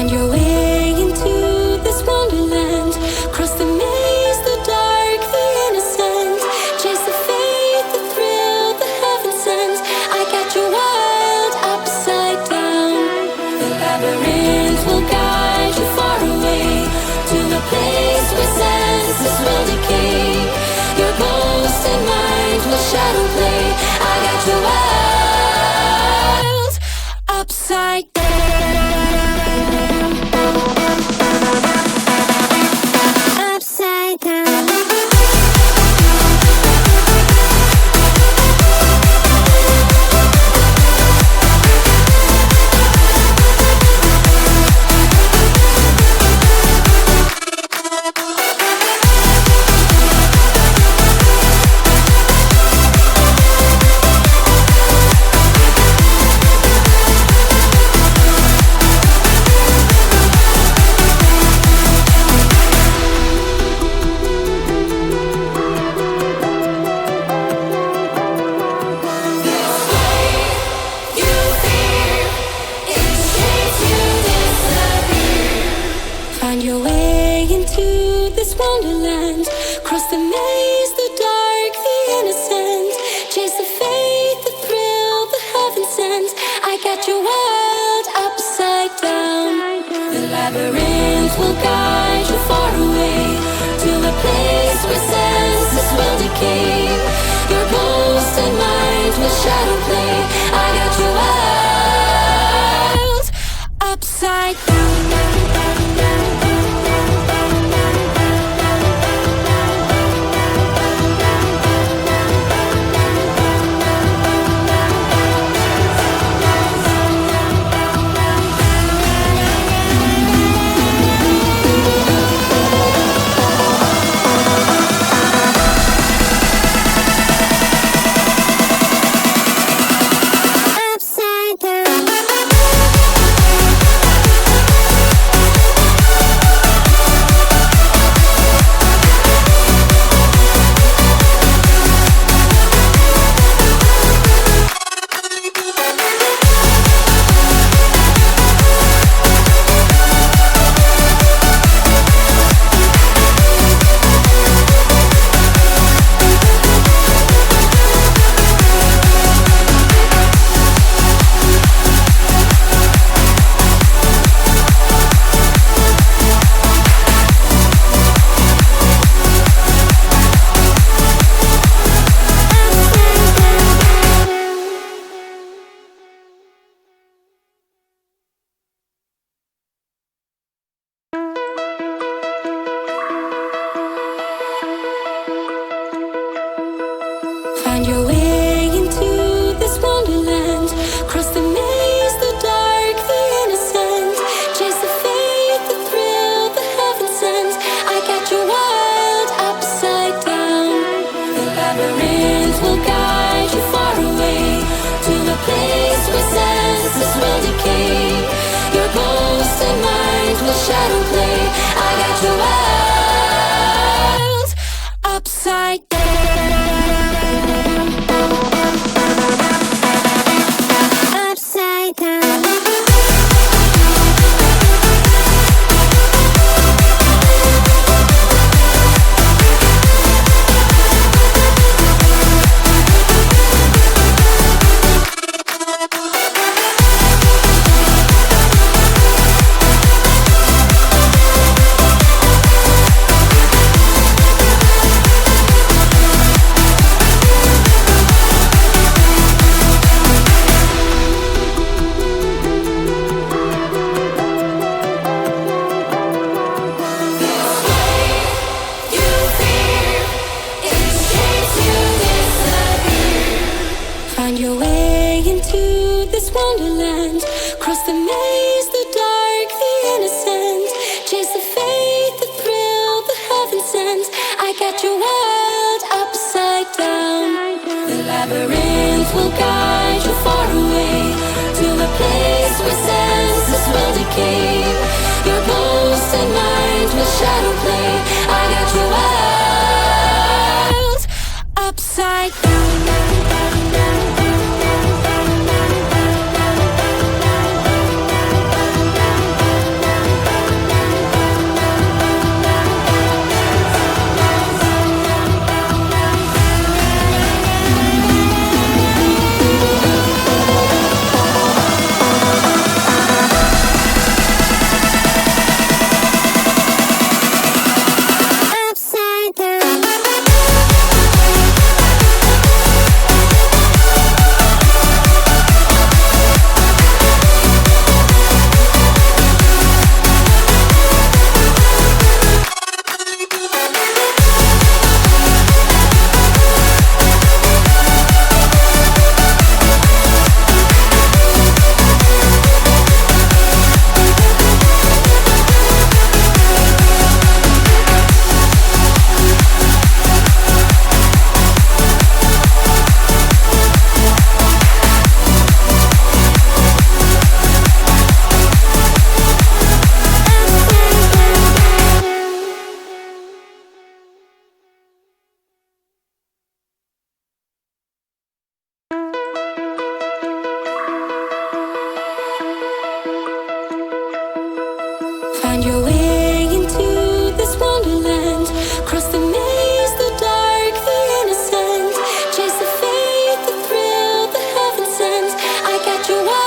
Find your way into this wonderland. Cross the maze, the dark, the innocent. Chase the faith, the thrill, the heaven sent. I got you wild upside down. The labyrinth will guide you far away to a place where senses will decay. Your ghost and mind will shadow play. I got you wild upside down. Upside down. Find your way into this wonderland. Cross the maze, the dark, the innocent. Chase the faith, the thrill, the heaven sent. I got you wild upside down. The labyrinth will guide you far away to a place where senses will decay. Your ghost and mind will shadow play. I got you wild upside down. Find your way into this wonderland. Cross the maze, the dark, the innocent. Chase the faith, the thrill, the heaven sent. I got you wild upside down. The labyrinth will guide you far away to a place where senses will decay. Your ghost and mind will shadow play. I got you wild upside down. Find your way into this wonderland. Cross the maze, the dark, the innocent. Chase the faith, the thrill, the heaven sent. I got you wild upside down. The labyrinth will guide you far away to a place where senses will decay. Your ghost and mind will shadow play. I got you wild upside down. you want.